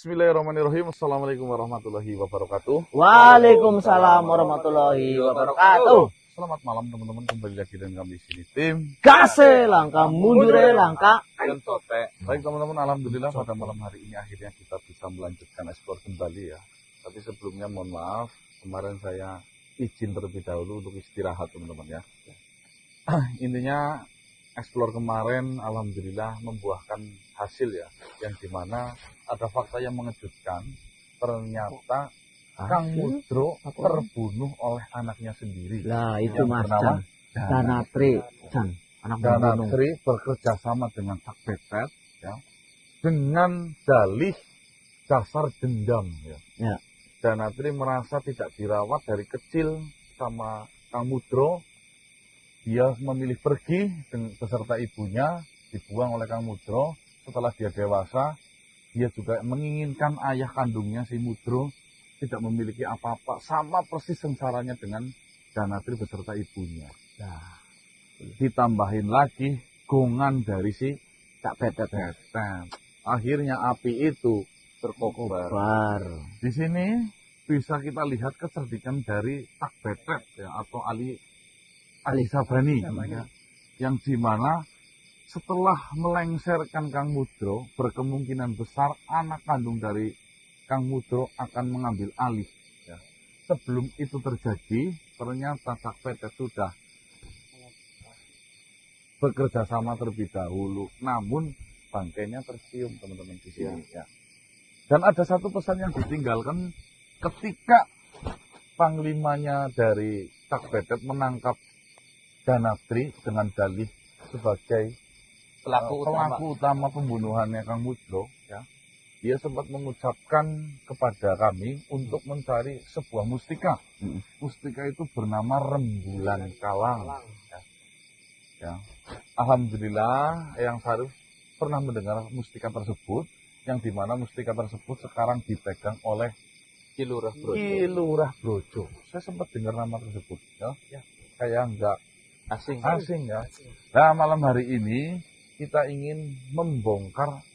Bismillahirrahmanirrahim. Assalamualaikum warahmatullahi wabarakatuh. Waalaikumsalam warahmatullahi wabarakatuh. Selamat malam teman-teman, kembali lagi dengan kami di sini tim Kase langkah mundur langkah. Baik teman-teman, alhamdulillah pada malam hari ini akhirnya kita bisa melanjutkan eksplor kembali ya. Tapi sebelumnya mohon maaf, kemarin saya izin terlebih dahulu untuk istirahat teman-teman ya. Intinya eksplor kemarin alhamdulillah membuahkan hasil ya, yang dimana ada fakta yang mengejutkan. Ternyata Kang Mudro terbunuh oleh anaknya sendiri. Lah itu Mas bernama Danatri. Anak Danatri bekerja sama dengan Cak Betet ya, dengan dalih dasar dendam ya. Ya. Danatri merasa tidak dirawat dari kecil sama Kang Mudro. Dia memilih pergi beserta ibunya, dibuang oleh Kang Mudro. Setelah dia dewasa, dia juga menginginkan ayah kandungnya si Mudro tidak memiliki apa-apa, sama persis sengsaranya dengan Danatri beserta ibunya. Nah, ditambahin lagi gongan dari si Cak Betet. Akhirnya api itu terkobar. Di sini bisa kita lihat kecerdikan dari Cak Betet ya, atau Ali Sabani ya, yang dimana setelah melengsarkan Kang Mudro, berkemungkinan besar anak kandung dari Kang Mudro akan mengambil alih. Ya. Sebelum itu terjadi, ternyata Cak Betet sudah bekerja sama terlebih dahulu. Namun bangkainya tercium teman-teman di sini. Ya. Dan ada satu pesan yang ditinggalkan ketika panglimanya dari Cak Betet menangkap Danatri dengan dalih sebagai pelaku utama pembunuhannya Kang Mudro ya. Dia sempat mengucapkan kepada kami untuk mencari sebuah mustika. Mustika itu bernama rembulan kalang ya. Ya. Alhamdulillah Eyang Sarif pernah mendengar mustika tersebut, yang dimana mustika tersebut sekarang dipegang oleh Kilurah Brojo. Saya sempat dengar nama tersebut ya. Kayak enggak asing ya. Nah, malam hari ini kita ingin membongkar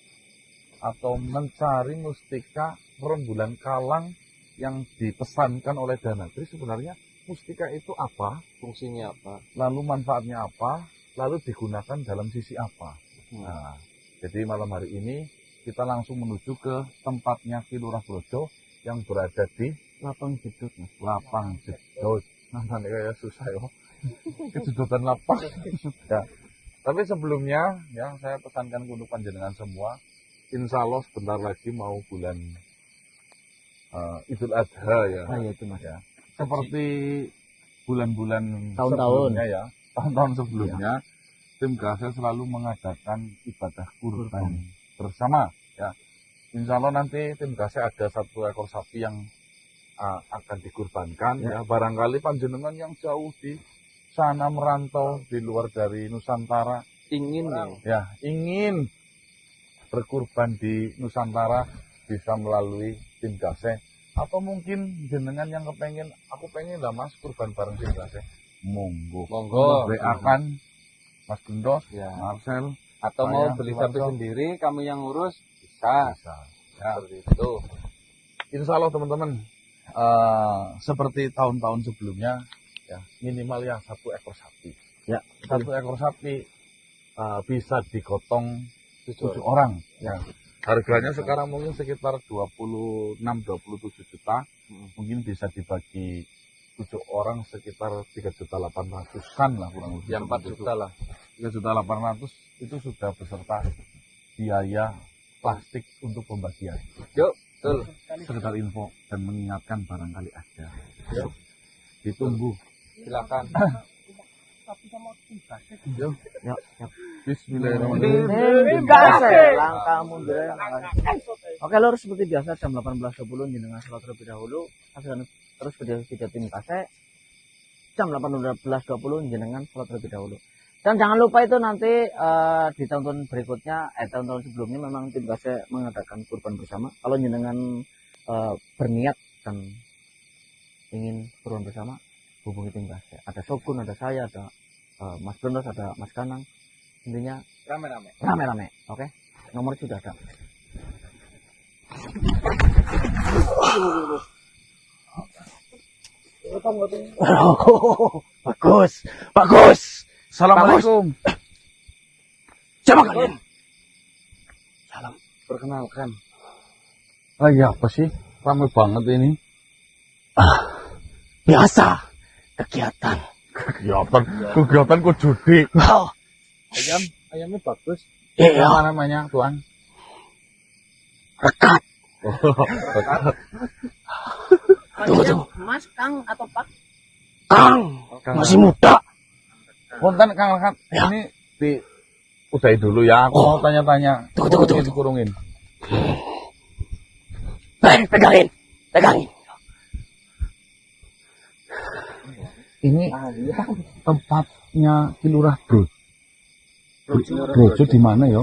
atau mencari mustika rembulan kalang yang dipesankan oleh Danatri. Sebenarnya mustika itu apa? Fungsinya apa? Lalu manfaatnya apa? Lalu digunakan dalam sisi apa? Nah, jadi malam hari ini kita langsung menuju ke tempatnya Kilurah Brojo yang berada di Lapang Jedut. Lapang Jedut. Namanya kayak susah ya. Kejudutan lapang. Ya. Tapi sebelumnya ya saya pesankan untuk panjenengan semua, insya Allah sebentar lagi mau bulan Idul Adha ya. Ya itu Mas ya. Seperti bulan-bulan Tahun-tahun sebelumnya ya, tahun-tahun sebelumnya tim Kase selalu mengadakan ibadah kurban bersama ya. Insya Allah nanti tim Kase ada 1 ekor sapi yang akan dikurbankan ya. Barangkali panjenengan yang jauh di sana merantau di luar dari Nusantara ingin berkurban di Nusantara, bisa melalui tim Kase. Atau mungkin jenengan yang aku pengen lah Mas kurban bareng tim Kase, monggo WA-kan Mas Gendos ya, Marcel, atau mau beli sapi sendiri kami yang ngurus bisa. Ya. Seperti itu. Insya Allah teman-teman, seperti tahun-tahun sebelumnya ya, minimal ya 1 ekor sapi. Ya, 1 ekor sapi bisa digotong 7 orang. Ya. Harganya sekarang mungkin sekitar 26-27 juta. Mungkin bisa dibagi 7 orang sekitar 3.800.000-an lah kurang lebih. Ya 4 juta lah. 3.800.000 itu sudah beserta biaya plastik untuk pembagian. Yuk, betul. Sekedar info dan mengingatkan barangkali ada. Yuk. Ditunggu. Silakan. Yuk. Ya. Bismillahirrahmanirrahim. Kase langkah mundur. Oke lur, seperti biasa jam 18.20 jenengan sholat terlebih dahulu. Terus video tim Kase jam 18.20 jenengan sholat terlebih dahulu. Dan jangan lupa itu nanti di tahun-tahun berikutnya, tahun-tahun sebelumnya memang tim Kase mengadakan kurban bersama. Kalau jenengan berniat dan ingin kurban bersama, hubungi tim Kase. Ada Shogun, ada saya, ada Mas Brondos, ada Mas Kanang. Intinya rame-rame. Oke, nomor sudah ada. Oh, bagus, bagus. Assalamualaikum. Siapa kalian? Salam. Perkenalkan. Lagi apa sih? Ramai banget ini. Biasa kegiatan. Kegiatan kok judi. Oh, Ayamnya bagus. iya, Apa namanya, Tuan? rekat. Tunggu. Tunggu. Mas, Kang atau Pak? Kang, masih muda. Konten Kang Rekat, Ya. ini udahi dulu ya. Aku mau tanya-tanya. Tunggu. Kurungin. Pegangin. Ini tempatnya Kilurah Brojo di mana ya?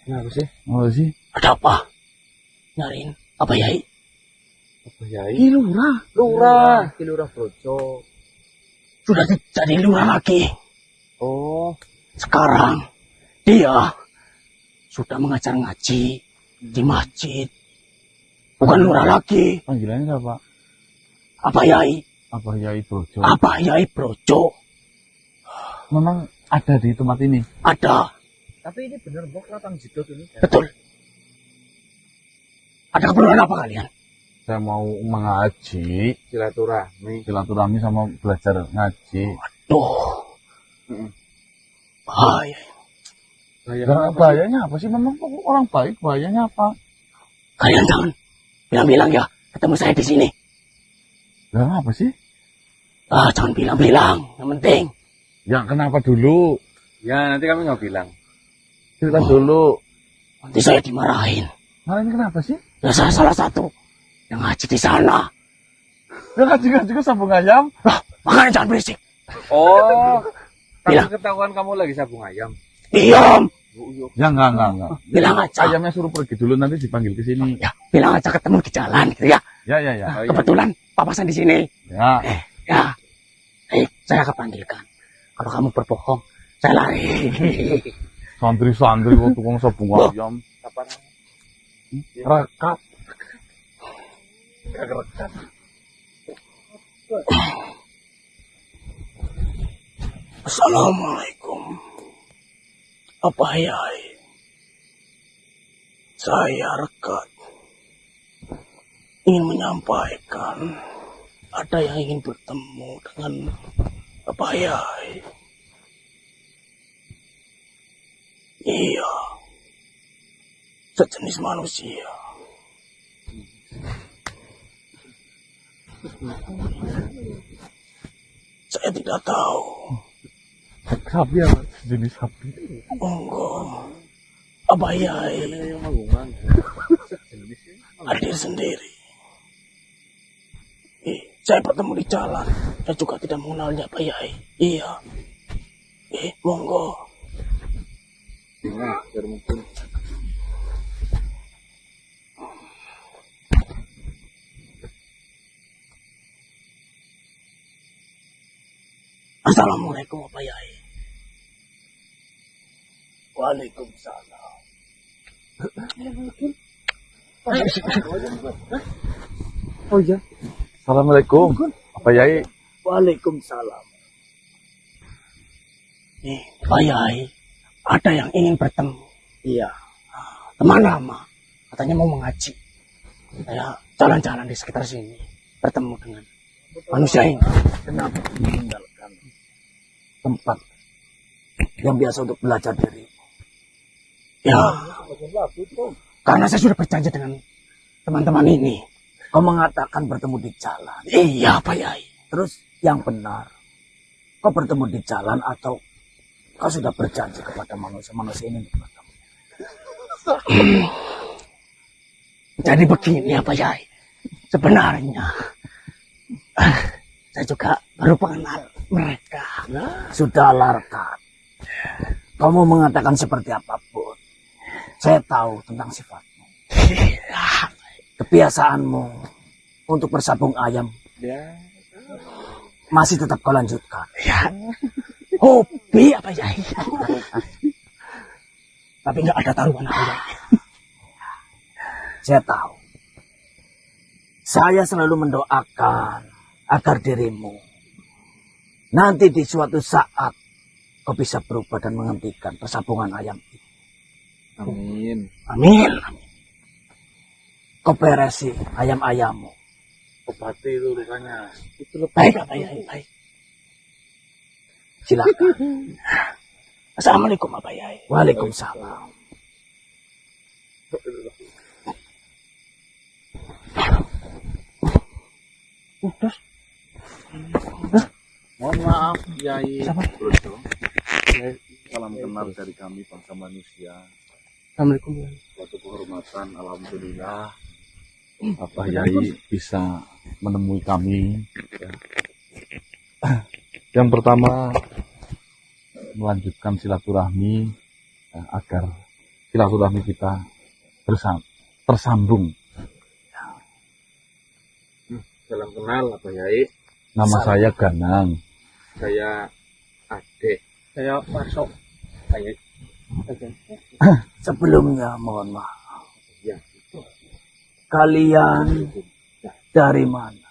Kenapa sih? Oh sih. Ada apa? Nyariin apa Yai? Kilurah. Kilurah Brojo. Sudah jadi lurah lagi. Oh, Sekarang dia sudah mengajar ngaji di masjid. Bukan lurah lagi. Panggilannya siapa? Apa Yai? Apa Yai Brojo? Apa Yai Brojo? Memang ada di tempat ini. Ada. tapi ini bener Bok Latang Jidot ini. Betul. Ada keperluan apa kalian? Saya mau mengaji, silaturahmi sama belajar ngaji. Duh. Bahaya. Bahayanya apa sih? Memang orang baik, bahayanya apa? Kalian jangan bilang-bilang ya. Ketemu saya di sini. Lah apa sih? Jangan bilang-bilang. Yang penting. Ya kenapa dulu? Ya nanti kami nggak bilang. Cerita dulu. Nanti saya dimarahin. Nah ini kenapa sih? Ya saya salah satu yang ngaji di sana. Ya ngaji juga sabung ayam. Makanya jangan berisik. Oh, Bilang. tapi ketahuan kamu lagi sabung ayam. Diam. Ya enggak. Bilang aja. Ayamnya suruh pergi dulu, nanti dipanggil ke sini. Ya, bilang aja ketemu di jalan gitu ya. Ya. Oh, iya. Kebetulan papasan di sini. Ya. Ya. Saya akan panggilkan. Kalau kamu berbohong, saya lari. Santri-santri kok tukang sabung ayam. Kapan? Rekat. Assalamualaikum. Apa Yai? Saya Rekat. Ingin menyampaikan ada yang ingin bertemu dengan Apa Yai. Iya. Sejenis manusia. Saya tidak tahu. Sapi ya, jenis sapi. Monggo. Apa Yai hadir sendiri. Saya bertemu di jalan. Saya juga tidak mengenalnya Pak Yai. Iya. Monggo. Biar mungkin. Assalamualaikum Pak Yai. Waalaikumsalam. Oh iya. Assalamualaikum. Apa Yai? Waalaikumsalam. Pak Yai, ada yang ingin bertemu. Iya. Teman lama. Katanya mau mengaji. Saya jalan-jalan di sekitar sini. Bertemu dengan manusia ini. Kenapa meninggalkan tempat yang biasa untuk belajar diri? Ya, karena saya sudah berjanji dengan teman-teman ini. Kau mengatakan bertemu di jalan. Iya, Pak Yai. Terus yang benar, kau bertemu di jalan atau kau sudah berjanji kepada manusia-manusia ini untuk bertemu? Jadi begini ya Pak Yai. Sebenarnya saya juga baru mengenal mereka. Sudahlah Rekat. Kamu mengatakan seperti apapun, saya tahu tentang sifatmu. Kebiasaanmu untuk bersabung ayam masih tetap kau lanjutkan. Ya. Hobi apa Yai? Tapi nggak ada taruhan apa Yai. Saya tahu. Saya selalu mendoakan agar dirimu nanti di suatu saat kau bisa berubah dan menghentikan persabungan ayam ini. Amin. Amin. Kau beresi ayam-ayammu. Obati itu lukanya. Baik apa Yai, baik. Silakan. Assalamualaikum apa Yai. Waalaikumsalam. Mohon maaf, Yai. Siapa? Salam kenal dari kami bangsa manusia. Assalamualaikum Yai. Suatu kehormatan, alhamdulillah. Apa Yai bisa menemui kami. Ya. Yang pertama, melanjutkan silaturahmi ya, agar silaturahmi kita tersambung. Salam kenal apa Yai? Nama saya Ganang. Saya Ade. Saya masuk. Yai. Sebelumnya mohon maaf. Ya. Kalian dari mana?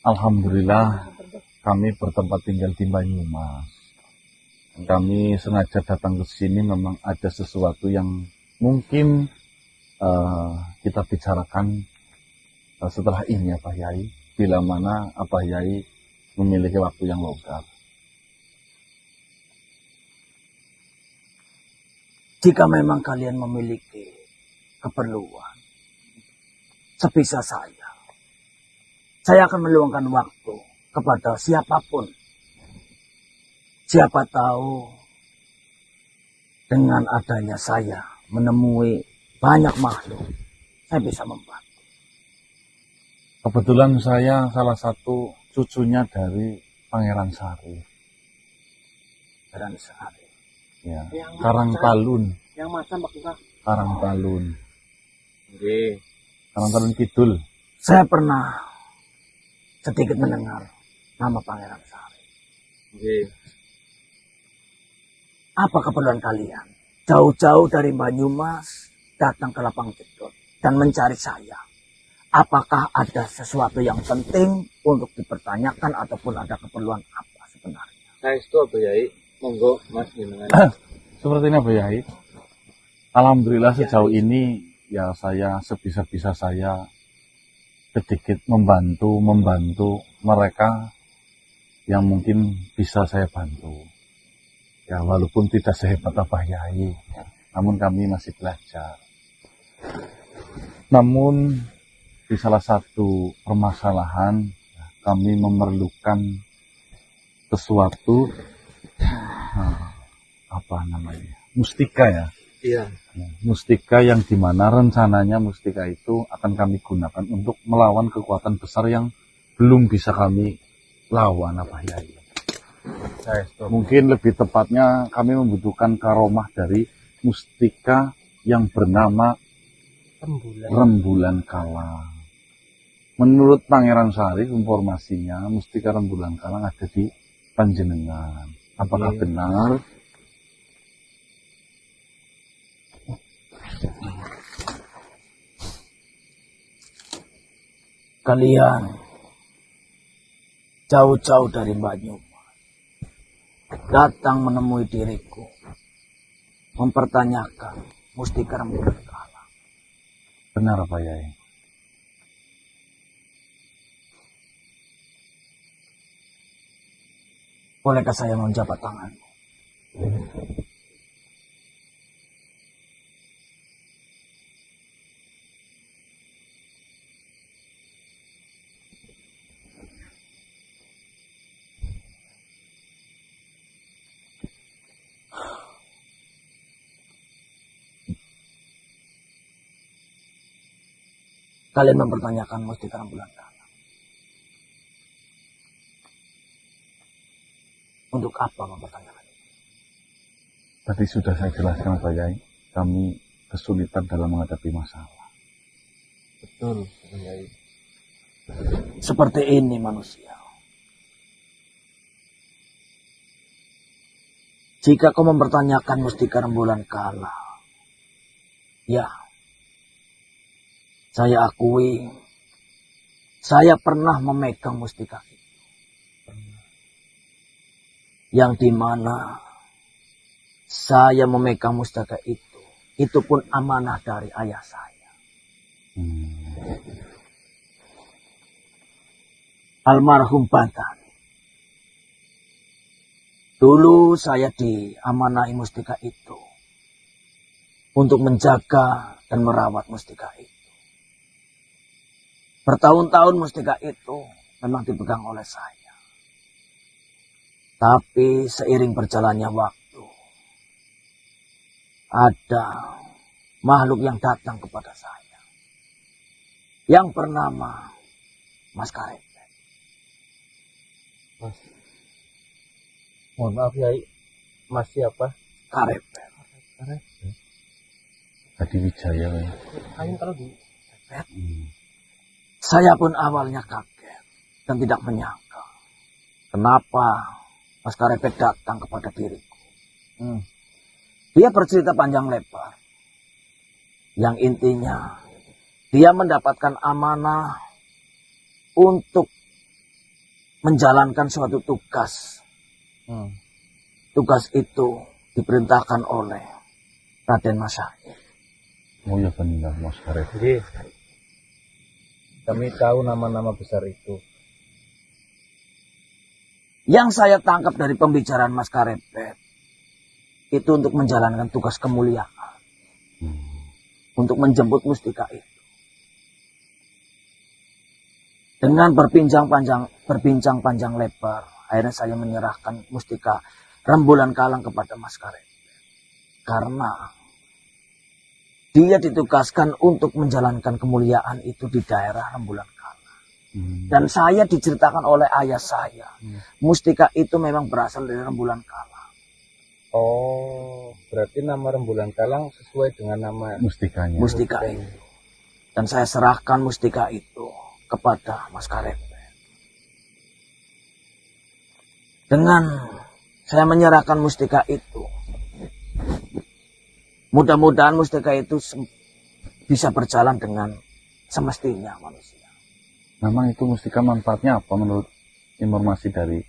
Alhamdulillah kami bertempat tinggal di Banyumas. Kami sengaja datang ke sini memang ada sesuatu yang mungkin kita bicarakan setelah ini ya Pak Yai. Bila mana Pak Yai memiliki waktu yang longgar. Jika memang kalian memiliki keperluan, sebisa saya akan meluangkan waktu kepada siapapun. Siapa tahu dengan adanya saya menemui banyak makhluk, saya bisa membantu. Kebetulan saya salah satu cucunya dari Pangeran Sari. Pangeran Sari. Ya, Karangtalun. Yang macam Pak. Karangtalun. Nggih. Karangtalun Kidul. Saya pernah sedikit mendengar nama Pangeran Sari. Nggih. Apa keperluan kalian? Jauh-jauh dari Banyumas datang ke Lapang Jedot dan mencari saya. Apakah ada sesuatu yang penting untuk dipertanyakan ataupun ada keperluan apa sebenarnya? Saya itu apa Yai? Monggo Mas jenengan. Seperti ini Pak Yai. Alhamdulillah sejauh ini ya saya sebisa-bisa saya sedikit membantu mereka yang mungkin bisa saya bantu. Ya walaupun tidak sehebat Pak Yai, namun kami masih belajar. Namun di salah satu permasalahan kami memerlukan sesuatu apa namanya mustika ya. Iya. Mustika yang dimana rencananya mustika itu akan kami gunakan untuk melawan kekuatan besar yang belum bisa kami lawan apa ya. Mungkin lebih tepatnya kami membutuhkan karomah dari mustika yang bernama Rembulan Kalang. Menurut Pangeran Sari informasinya mustika Rembulan Kalang ada di Panjenengan. Apakah benar? Kalian jauh-jauh dari Banyumas datang menemui diriku, mempertanyakan mustika Rembulan Kalang. Benar Pak Yai. Bolehkah saya menjabat tanganmu? Kalian mempertanyakan mustika Rembulan Kalang. Untuk apa mempertanyakan? Tadi sudah saya jelaskan Pak Yai, kami kesulitan dalam menghadapi masalah. Betul, Yai. Seperti ini manusia. Jika kau mempertanyakan mustika rembulan kala, ya, saya akui, saya pernah memegang mustika itu. Yang dimana saya memegang mustika itu pun amanah dari ayah saya. Almarhum Bantan. Dulu saya diamanahi mustika itu untuk menjaga dan merawat mustika itu. Bertahun-tahun mustika itu memang dipegang oleh saya. Tapi seiring berjalannya waktu, ada makhluk yang datang kepada saya. Yang bernama Mas Karepet. Mas. Mohon maaf Yai. Mas siapa? Karepet. Hadi Wijaya. Kalian kalau di Saya pun awalnya kaget dan tidak menyangka kenapa Mas Karepet datang kepada diriku. Dia bercerita panjang lebar. Yang intinya dia mendapatkan amanah untuk menjalankan suatu tugas. Tugas itu diperintahkan oleh Raden Mas Syahid. Oh ya benar Mas Karepet. Nggih. Kami tahu nama-nama besar itu. Yang saya tangkap dari pembicaraan Mas Karepet itu untuk menjalankan tugas kemuliaan. Untuk menjemput mustika itu. Dengan berbincang panjang lebar, akhirnya saya menyerahkan mustika rembulan kalang kepada Mas Karepet. Karena dia ditugaskan untuk menjalankan kemuliaan itu di daerah rembulan kalang. Dan saya diceritakan oleh ayah saya, mustika itu memang berasal dari rembulan kalang. Oh, berarti nama rembulan kalang sesuai dengan nama Mustikanya. Mustika itu. Dan saya serahkan mustika itu kepada Mas Karepet. Dengan saya menyerahkan mustika itu, mudah-mudahan mustika itu bisa berjalan dengan semestinya manusia. Memang itu mustika manfaatnya apa menurut informasi dari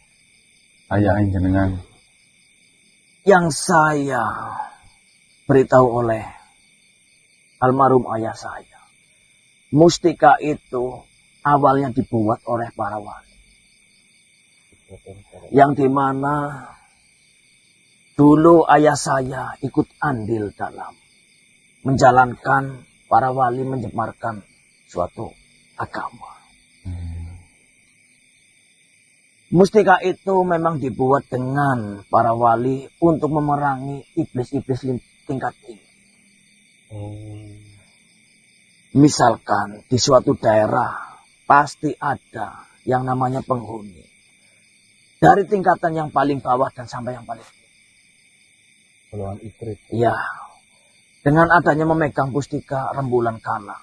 ayah jenengan? Yang saya beritahu oleh almarhum ayah saya, mustika itu awalnya dibuat oleh para wali. Yang dimana dulu ayah saya ikut andil dalam menjalankan para wali menyebarkan suatu agama. Mustika itu memang dibuat dengan para wali untuk memerangi iblis-iblis tingkat tinggi. Misalkan di suatu daerah pasti ada yang namanya penghuni. Dari tingkatan yang paling bawah dan sampai yang paling tinggi. golongan ifrit. Ya, dengan adanya memegang mustika rembulan kalang,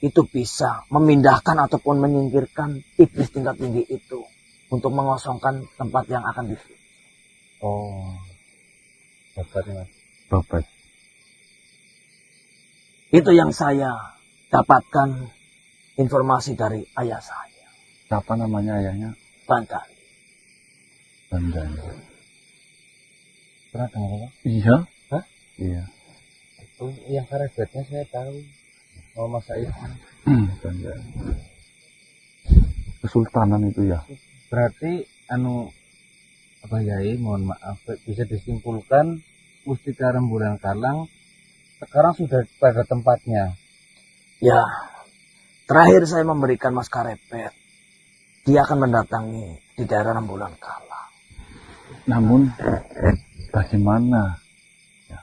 itu bisa memindahkan ataupun menyingkirkan iblis tingkat tinggi itu untuk mengosongkan tempat yang akan dituju. Oh, dapatnya Mas. Babat. Itu yang saya dapatkan informasi dari ayah saya, Siapa namanya ayahnya? Bantan. Bandan. Pernah dengar apa? Iya. Hah? Iya. Itu yang karetnya saya tahu. Oh, Mas Said. Bandan. Kesultanan itu ya. Berarti apa Yai, mohon maaf, bisa disimpulkan mustika rembulan kalang sekarang sudah pada tempatnya. Ya, terakhir saya memberikan Mas Karepet. Dia akan mendatangi di daerah rembulan kalang. Namun bagaimana ya,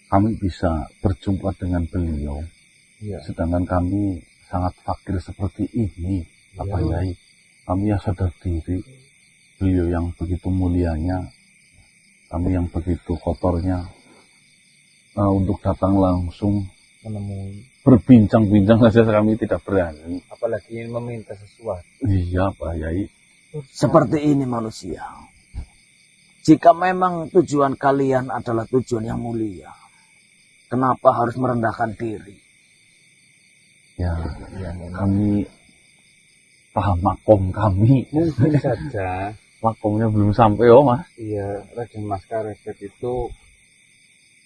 kami bisa berjumpa dengan beliau, Iya. sedangkan kami sangat fakir seperti ini, apa Yai? Kami yang sadar diri, beliau yang begitu mulianya, kami yang begitu kotornya, untuk datang langsung Menemui, berbincang-bincang saja kami tidak berani. apalagi ingin meminta sesuatu. Iya Pak Yai. Seperti ini manusia. Jika memang tujuan kalian adalah tujuan yang mulia, kenapa harus merendahkan diri? Ya, kami paham makom kami. Mungkin saja. Makomnya belum sampai, oh Mas. Iya, Raden Mas Karepet itu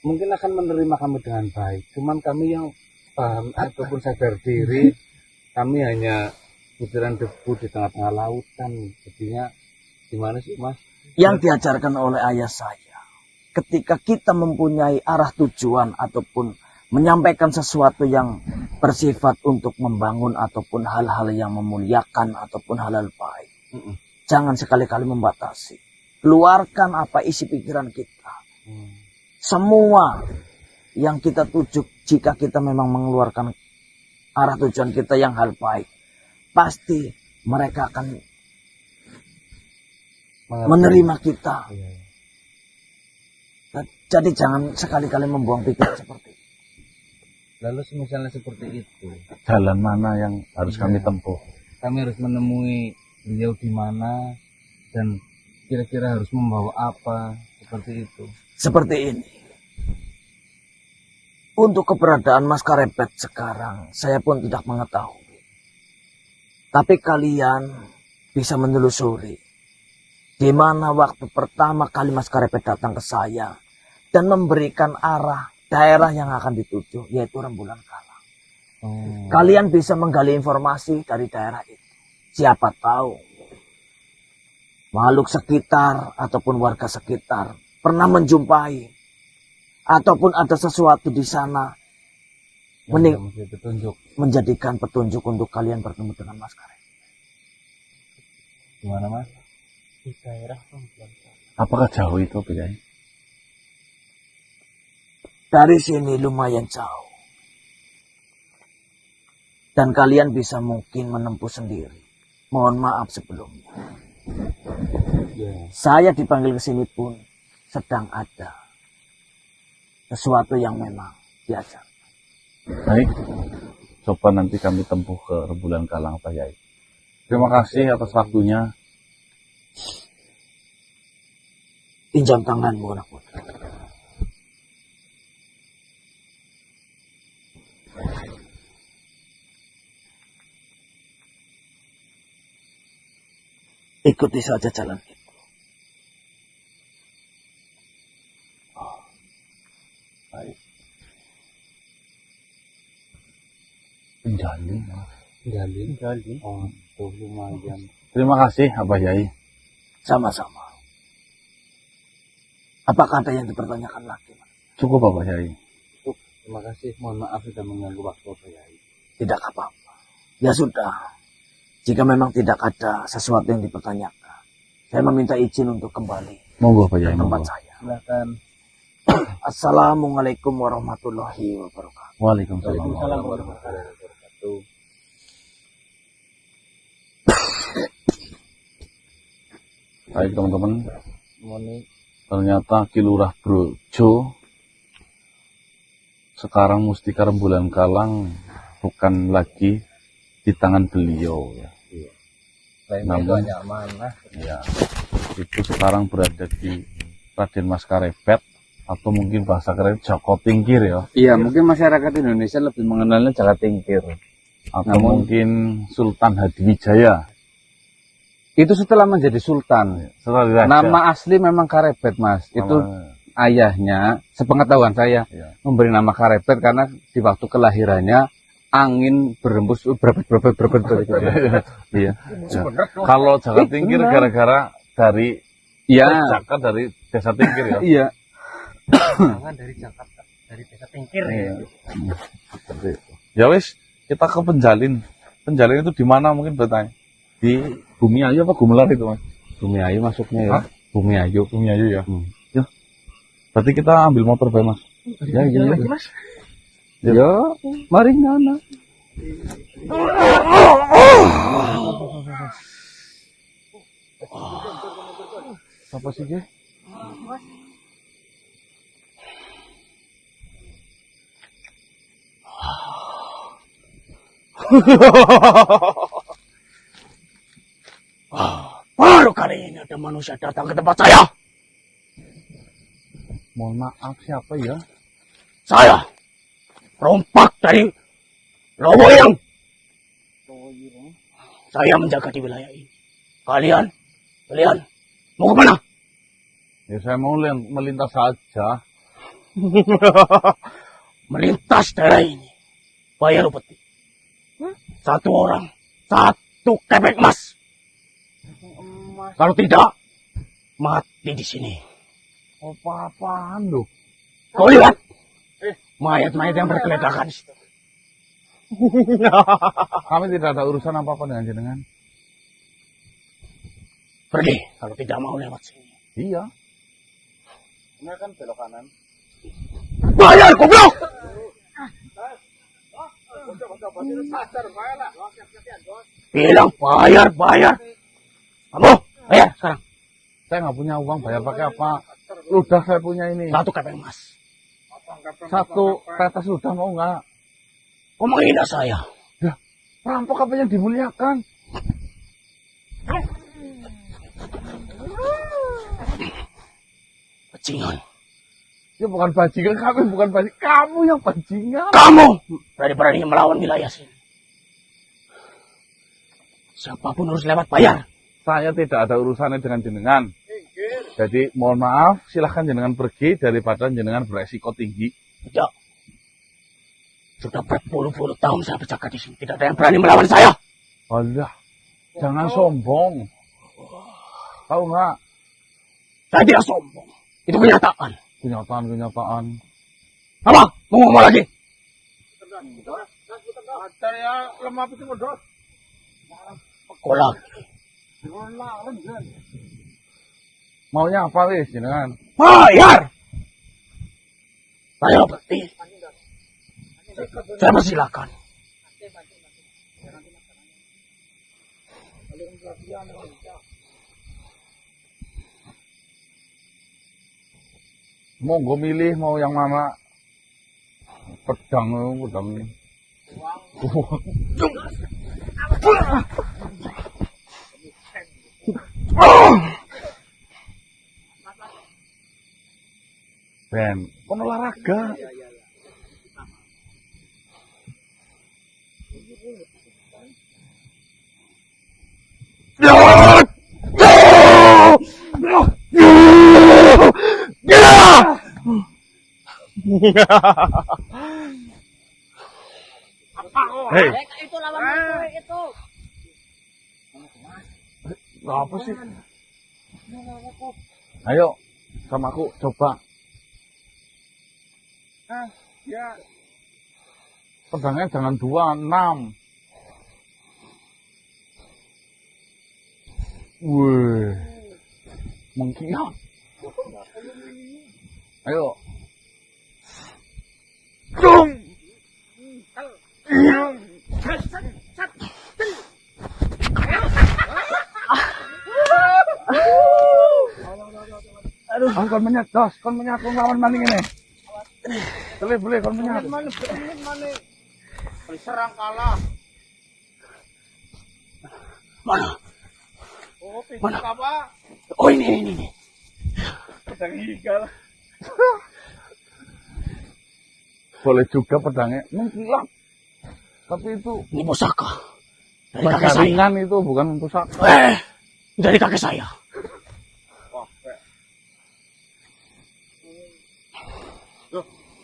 mungkin akan menerima kami dengan baik. Cuman kami yang paham ataupun sadar diri, kami hanya butiran debu di tengah-tengah lautan. Jadinya gimana sih Mas? Yang diajarkan oleh ayah saya, ketika kita mempunyai arah tujuan ataupun menyampaikan sesuatu yang bersifat untuk membangun ataupun hal-hal yang memuliakan ataupun hal-hal baik, jangan sekali-kali membatasi. Keluarkan apa isi pikiran kita. Semua yang kita tuju, jika kita memang mengeluarkan arah tujuan kita yang hal baik, pasti mereka akan menerima kita. Jadi jangan sekali-kali membuang pikiran seperti itu. Lalu misalnya seperti itu, Jalan mana yang harus kami tempuh? kami harus menemui beliau di mana dan kira-kira harus membawa apa, seperti itu. Seperti ini. Untuk keberadaan Mas Karepet sekarang, saya pun tidak mengetahui. Tapi kalian bisa menelusuri di mana waktu pertama kali Mas Karepet datang ke saya dan memberikan arah daerah yang akan dituju, yaitu Rembulan Kalang. Kalian bisa menggali informasi dari daerah itu. Siapa tahu makhluk sekitar ataupun warga sekitar pernah menjumpai ataupun ada sesuatu di sana menjadikan petunjuk untuk kalian bertemu dengan Mas Karepet. Gimana Mas? Di daerah Rembulan Kalang. Apakah jauh itu, Kiai? Dari sini lumayan jauh. Dan kalian bisa mungkin menempuh sendiri. Mohon maaf sebelumnya. Saya dipanggil ke sini pun sedang ada sesuatu yang memang biasa. Baik, coba nanti kami tempuh ke Rembulan Kalang, Pak Yai. Terima kasih atas waktunya. Pinjam tanganmu, anak muda. Ikuti saja jalan itu. Baik. Penjalin, Mas. Jalin. Oh, itu lumayan. Terima kasih, Abah Yai. Sama-sama. Apakah ada yang dipertanyakan lagi? Cukup, Abah Yai. Terima kasih. Mohon maaf sudah mengganggu waktu Pak Yai. Tidak apa-apa. Ya sudah. Jika memang tidak ada sesuatu yang dipertanyakan, saya meminta izin untuk kembali Monggo, Pak Yai. ke tempat Monggo. saya. Silakan. Assalamualaikum warahmatullahi wabarakatuh. Waalaikumsalam. warahmatullahi wabarakatuh. Baik, teman-teman. Moni. Ternyata Kilurah Brojo sekarang Mustika Rembulan Kalang bukan lagi di tangan beliau, ya. Namun, mana? ya, itu sekarang berada di Raden Mas Karepet, atau mungkin bahasa keren Joko Tingkir, ya. Iya, mungkin masyarakat Indonesia lebih mengenalnya Jaka Tingkir. Atau mungkin Sultan Hadiwijaya. Itu setelah menjadi sultan. Setelah diraja. Nama asli memang Karepet, Mas. Itu ayahnya, sepengetahuan saya, ya. memberi nama Karepet karena di waktu kelahirannya angin berembus berebet. Iya. Kalau Jaka Tingkir gara-gara dari Jaka dari desa Tingkir, ya. Iya. Jangan dari Jakarta, dari desa Tingkir. Iya. Seperti itu. Ya wis, kita ke Penjalin. Penjalin itu di mana mungkin bertanya? Di Bumi Ayu apa Gumelar itu, Mas? Bumi Ayu masuknya ya. Hah? Bumi Ayu. Bumi Ayu, ya. Ya. Berarti kita ambil motor bae, Mas. Ya, iya. Mas. Ya, mari nana. Apa sih, Ge? Baru kali ini ada manusia datang ke tempat saya. Mohon maaf, siapa ya? Saya, perompak dari Lowoyang. Saya menjaga di wilayah ini. Kalian mau kemana? Ya saya mau melintas saja. Melintas daerah ini. Bayar upeti. Satu orang, 1 kepek emas. Kalau tidak, mati di sini. Apa-apaan loh? Kau lihat mayat-mayat yang bergeledakan di situ. Kami tidak ada urusan apa-apa dengan jenengan. Pergi kalau tidak mau lewat sini. Iya. Ini kan belok kanan. Bayar, goblok! Bilang bayar. Kamu bayar sekarang. Saya nggak punya uang, bayar pakai apa? Ludah saya punya ini. 1 kepeng emas. 1 tetes ludah mau nggak? Kau menghina saya. Perampok apa yang dimuliakan? Bajingan. Ya bukan bajingan, kami bukan bajingan. Kamu yang bajingan. Kamu berani-berani melawan wilayah sini. Siapapun harus lewat bayar. Saya tidak ada urusannya dengan jenengan. Jadi mohon maaf, silahkan jenengan pergi daripada jenengan beresiko tinggi. Tidak. Sudah berpuluh-puluh tahun saya berjaga di sini. Tidak ada yang berani melawan saya. Alah, jangan sombong. Tahu nggak? Saya tidak sombong. Itu kenyataan. Kenyataan. Apa? Mau ngomong lagi? Kau lagi. Maunya apa wis jenengan? Bayar. Saya berarti. Saya persilakan. Monggo milih mau yang mana? Pedang ini. Ben, kon olahraga. Hei, Itu lawan musuh itu. apa sih? Ayo, sama aku coba. Ya. Pedangnya jangan 2, 6. Wih, mengkilat. Ayo. Dung. Aduh, kon menyat, dos, kon menyat lawan maning ini. Boleh, kon menyat. Serang kalah. Mana? Mana? Apa? Oh ini. Pedang igal. Boleh juga pedangnya mengkilat. Tapi itu Ini pusaka. Dari kakek saya. ringan itu bukan pusaka. Dari kakek saya.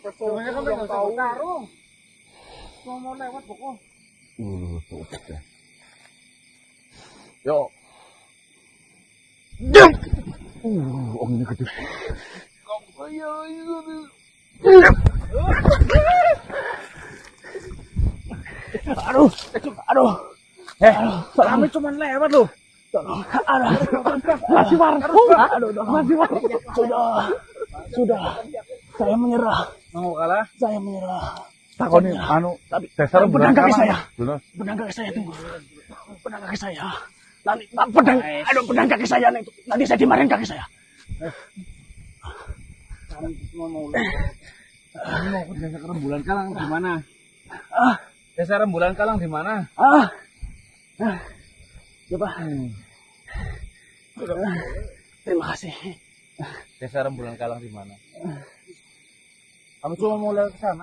Sebenarnya kan belum tahu. Karung. Mau lewat pokok. Oke. Yo. Jum. Ini gede. Aduh. Kami cuma lewat loh. Masih warung. Masih warung. Sudah. Saya menyerah. Mau kalah? Saya menyerah. Takoni Tapi dasar pedang kaki saya. Bener. Pedang kaki saya tunggu. Pedang kaki saya. Nanti pedang kaki saya nanti saya dimarahin kaki saya. Mau ke desa Rembulan Kalang di mana? Desa Rembulan Kalang di mana? Coba. Terima kasih. Desa Rembulan Kalang di mana? Kamu cuma mau lewat ke sana?